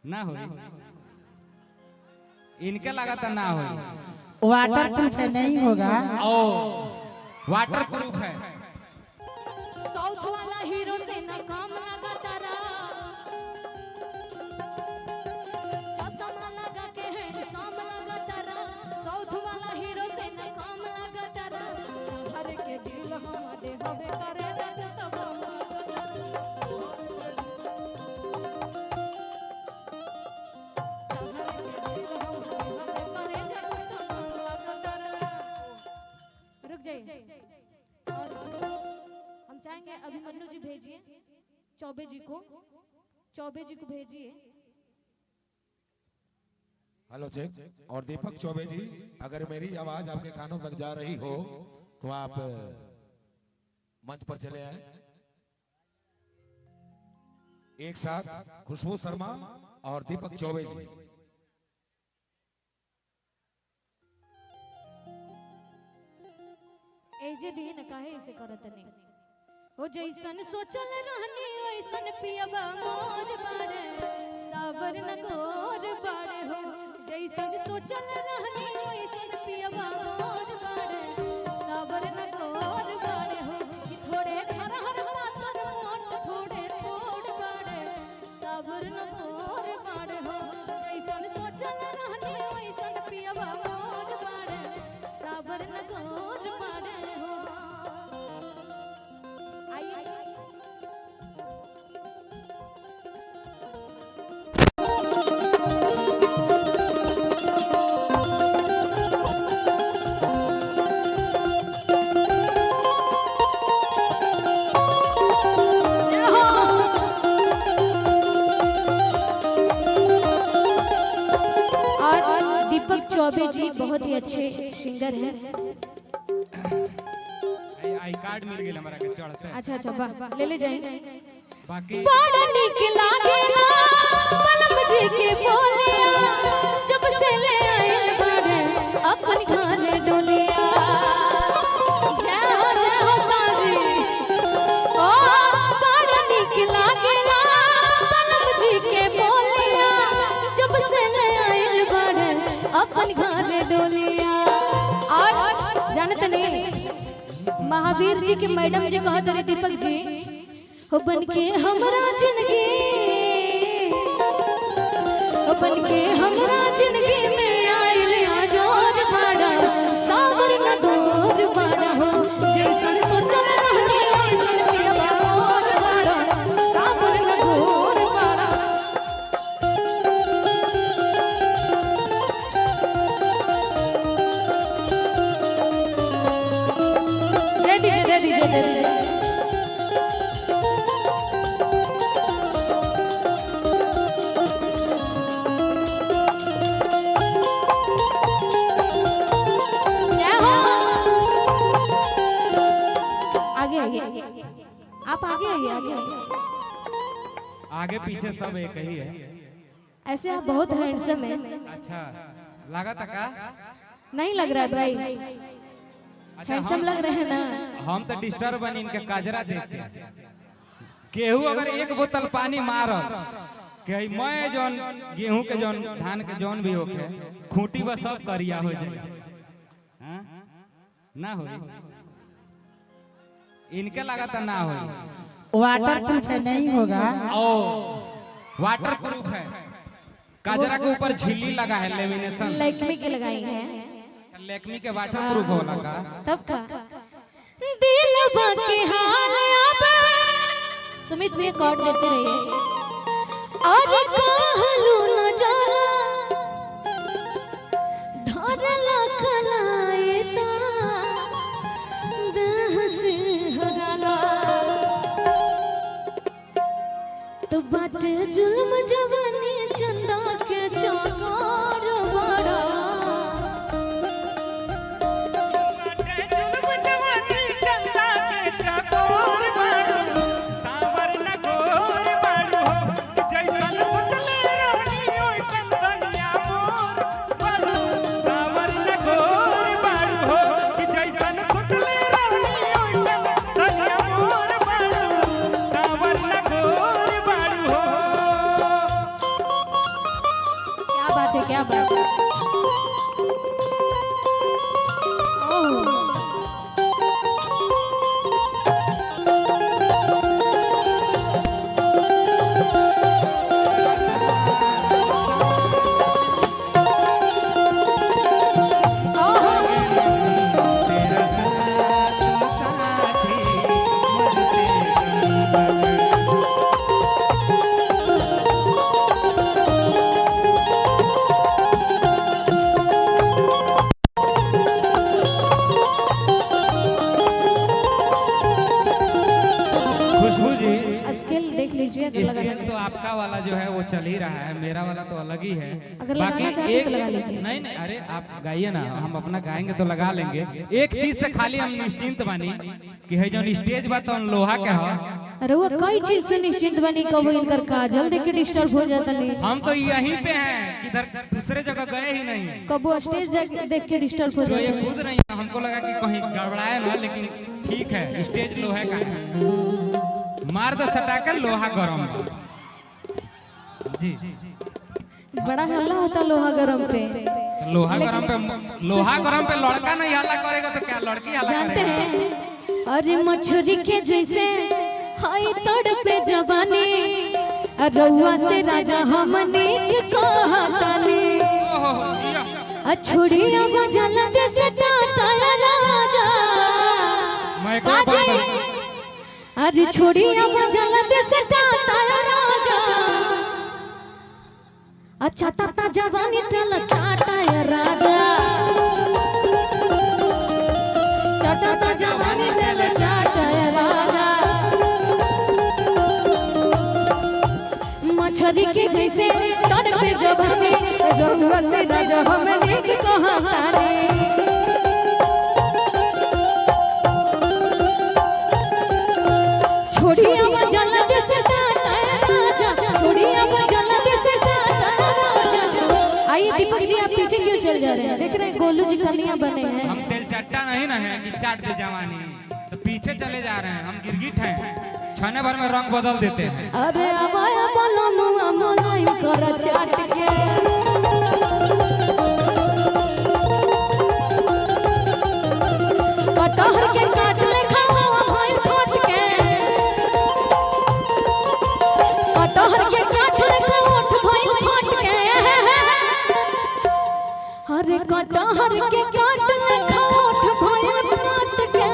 ना हो इनके लगा था ना हो। वाटर प्रूफ है, नहीं होगा। ओ वाटर प्रूफ है। साउथ वाला हीरो से ना काम लगा तारा, चश्मा लगा के हैंडसम लगा तारा। साउथ वाला हीरो से ना काम लगा तारा, हर के दिल हमारे होवे करे जग तब रुक जाइए। और हम चाहेंगे अभिमन्यु जी भेजिए चौबे जी को, चौबे जी को भेजिए। Hello check. और दीपक चौबे जी, अगर मेरी आवाज आपके कानों तक जा रही हो तो आप मंच पर चले आए। एक साथ खुशबू शर्मा और दीपक चौबे जी। एजे दी न काहे इसे करत नहीं हो, जैसन सोचल रहनी वैसन पियबा मोर बाड़े, साबर न गोर बाड़े हो। जैसन सोचल रहनी वैसन पियबा मोर बाड़े, साबर न गोर बाड़े हो। कि थोड़े धरहर पातर मोट थोड़े थोड़ बाड़े, साबर न गोर बाड़े हो। जैसन सोचल रहनी वैसन पियबा मोर बाड़े, साबर न गोर बाड़े हो। दीपक चौबे जी बहुत ही अच्छे सिंगर हैं। आई कार्ड मिल गेल हमरा के चढ़ते। अच्छा अच्छा वाह, ले ले जाए। बाकी बड़ा निक लागेला पलम जी के बोलिया, जब से ले आए बड़े अपन घर डोलिया। जय हो साजी। ओ बड़ा निक लागेला पलम जी के बोलिया, जब से ले आए बड़े अपन घर डोलिया। और जानते नहीं महावीर जी के मैडम जी कहत रहे दीपक जी हो, बन के हमरा जिंदगी, हो बन के हमरा जिंदगी में आइल आजोर बाड़ा, साबर न गोर बाड़ा हो। जैसन सोचल रहनी वैसन पियबा मोर बाड़ा, साबर न गोर बाड़ा। दे दीजिए दे दीजिए दे दीजिए। आगे आगे आप आगे आइए, आगे आइए। आगे पीछे सब एक ही है। ऐसे आप बहुत हैंडसम हैं। अच्छा लगा था का? नहीं लग रहा है भाई, अच्छा हैंडसम लग रहे हैं ना। हम तो डिस्टर्ब बनी इनके काजरा देख के। केहू अगर एक बोतल पानी मारल कि मैं जौन गेहूं के जौन धान के जौन भी होके खूंटी बस सब करिया हो जाए। हाँ? ना हो इनके लगा था ना हो। वाटर प्रूफ है, नहीं होगा। ओ वाटर प्रूफ है। काजरा के ऊपर झिल्ली लगा है, लेमिनेशन। लैक्मे के लगाई है। लेक्मी के वाटर प्रूफ होला का? तब का दिल बाके हाल अब सुमित भी कॉर्ड देते रहिए। और कहलू न जाला धरला खलाए ता देह से हराला, तो बाटे जुल्म जवानी चंदा के चौकार बड़ा। क्या बात है। ओह तेरा साथ साथी मरते वक्त। खुशबू जी, स्केल देख लीजिए अगर लगाना स्केच तो आपका वाला जो है वो चल ही रहा है, मेरा वाला तो अलग ही है। अगर लगाना चाहे तो लगा लीजिए। नहीं नहीं, अरे आप गाइए ना, हम अपना गाएंगे तो लगा लेंगे। एक चीज से खाली हम निश्चिंत बानी कि है जो स्टेज बा तो लोहा के हो। अरे वो कई चीज से निश्चिंत बनी कब इनकर काजल देख के डिस्टर्ब हो जाता नहीं। हम तो यहीं पे हैं, किधर दूसरे जगह गए ही नहीं। कब वो स्टेज देख के डिस्टर्ब हो जो ये जाता खुद नहीं है, हमको लगा कि कहीं गड़बड़ाए ना, लेकिन ठीक है, स्टेज लोहे का है। मार दो सटा के, लोहा गरम बा। जी, बड़ा हल्ला होता लोहा गरम पे। लोहा गरम पे, लोहा गरम पे लड़का नहीं हल्ला करेगा तो क्या लड़की हल्ला जानते करेगा? हैं अरे मछली के जैसे हाय तड़पे जवानी रउआ से राजा हमने के कहतानी ओहो जिया, छोड़िया बजल दे से टाटा राजा मैं क्या बात काजी करूं? आज छोड़िया बजल दे से टाटा राजा अच्छा ताता जवानी तल चाटा राजा चाटा जवानी तल चाटा राजा मछली के जैसे तड़पे जवानी रउआ से राजा हमने के कहतानी छोड़िया बजल दे से टाटा राजा छोड़िया बजल दे से टाटा राजा। आइए दीपक जी, आप पीछे क्यों चल जा रहे हैं? देख रहे हैं गोलू जी कलियां बने हैं। हम तेल चट्टा नहीं ना है कि चाट दे जवानी, तो पीछे चले जा रहे हैं। हम गिरगिट हैं, छाने भर में रंग बदल देते हैं। अरे आवाया बोलो मुआ मोलाई कर चाट के कटहर के काट ले खावा भाई काट के कटहर के काट ले खावा भाई काट के अरे कटहर के काट ले खावा भाई काट के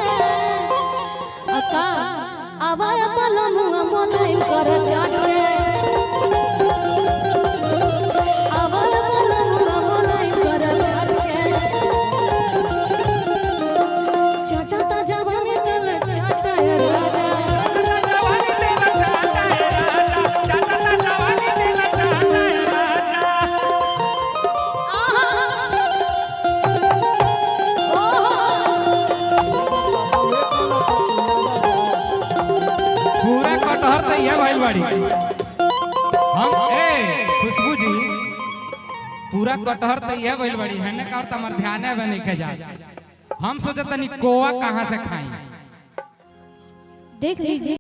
अका आवाया बोलो मुआ मोलाई कर चाट के आवाया बोलो मुआ मोलाई कर चाट के चाटा जवानी तल चाटा राजा जवानी तेरा चाटा है राजा, चाटा जवानी तेरा चाटा है राजा। पूरा कटहर तो ये भइल बाड़ी। हम खुशबू जी, पूरा कटहर तो ये भइल बाड़ी है ना, का तमर ध्यान है नहीं के जा। हम सोचत तनी कोवा कहाँ से खाई। देख लीजिए।